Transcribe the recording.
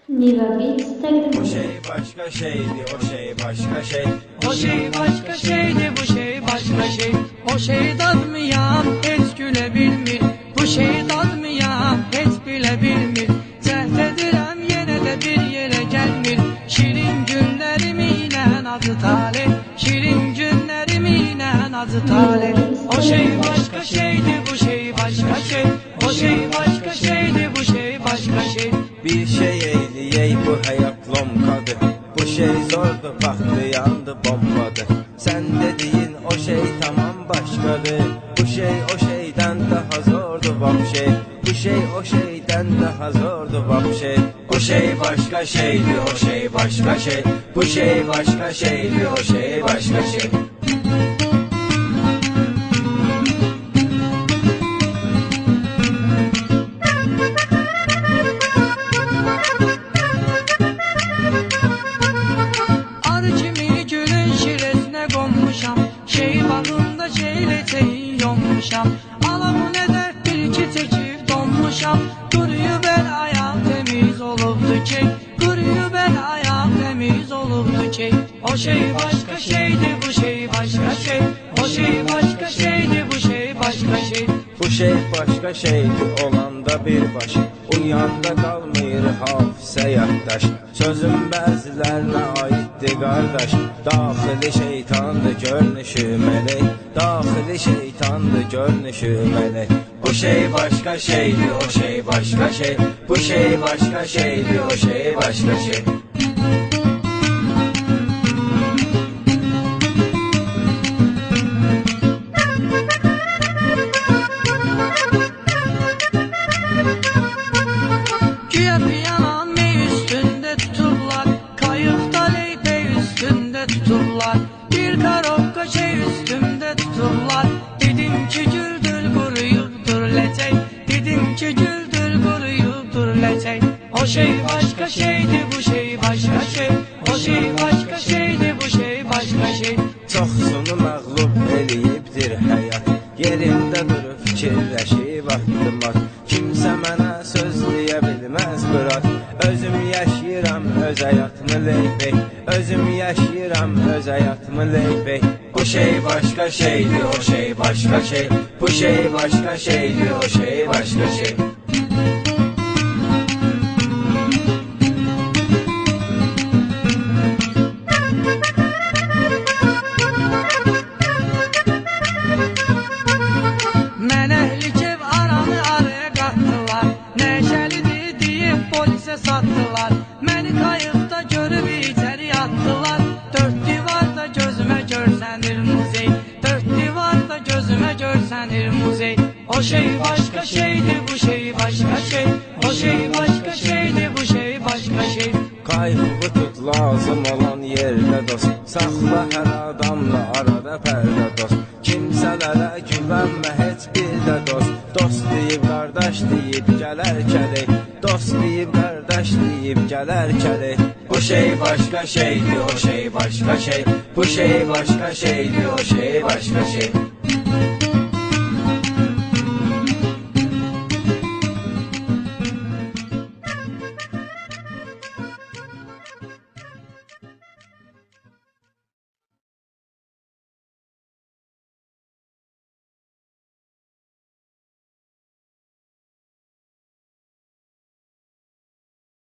Niva Beats takdim Bu şey başka şeydi, o şey başka şey. O şey başka şeydi, bu şey başka şey. O şey dadmayan hiç gülebilmir. Bu şey dadmayan hiç bilebilmir. Cəhd edirəm yenə də bir yerə gəlmir. Şirin günlərimilə acı talih, şirin günlərimilə acı talih. O şey başka şeydi, bu şey başka şey. O şey başka şeydi, bu şey başka şey. Bir şey eyleyey bu hayat lomkadır. Bu şey zordu, baktı yandı bombadır. Sen dediğin o şey tamam başkadır. Bu şey o şeyden daha zordu vapşe. Bu şey o şeyden daha zordu vapşe. Bu şey başka şeydi, o şey başka şey. Bu şey başka şeydi, o şey başka şey. Şey bağında şeyleceği yonmuşam. Alamı ne dert bir iki çekip donmuşam. Kuruyu ben ayağım temiz olubdu ki. Kuruyu ben ayağım temiz olubdu ki. O şey başka şeydi, bu şey başka şey. O şey başka şeydi, bu şey başka şey. Bu şey başka şeydi, olanda bir baş. Uyanda kalmır hafıza yaddaş. Sözüm bəzilərlə aiddir qardaş. Daxili şeytandır görünüşü melek. Daxili şeytandır görünüşü melek. Bu şey başka şeydi, o şey başka şey. Bu şey başka şeydi, o şey başka şey. Güya piyanan mey üstünde tuturlar. Kayıkta leypey üstünde tuturlar. Bir karokka şey üstümde tuturlar. Dedim ki güldür kuruyudur lecek. Dedim ki güldür kuruyudur lecek. O şey başka şeydi, bu şey başka şey. O şey başka şeydi, bu şey başka şey. Çoxsunu məğlub eləyibdir həyat. Yerində durub fikirləşib atdımat. Kimsə mənə söz deyə bilməz bırak. Özüm yaşayıram öz həyatımı leybey. Özüm yaşayıram öz həyatımı leybey. Bu şey başka şeydi, o şey başka şey. Bu şey başka şeydi, o şey başka şey. Sattılar. Məni kayıqda görüb içəri attılar. Dörd divarda gözümə görsənir muzey. Dörd divarda gözümə görsənir muzey. O şey başka şeydi, bu şey başka şey. O şey başka şeydi, bu şey başka şey. Qayığı tut lazım olan yerdə dost. Saxla hər adamla arada pərdə dost. Kimsələrə güvənmə heç bir də dost. Dost deyib qardaş deyib gələr kələk. Dost deyib qardaş deyib gələr kələk. Bu şey başka şeydi, o şey başka şey. Bu şey başka şeydi, o şey başka şey.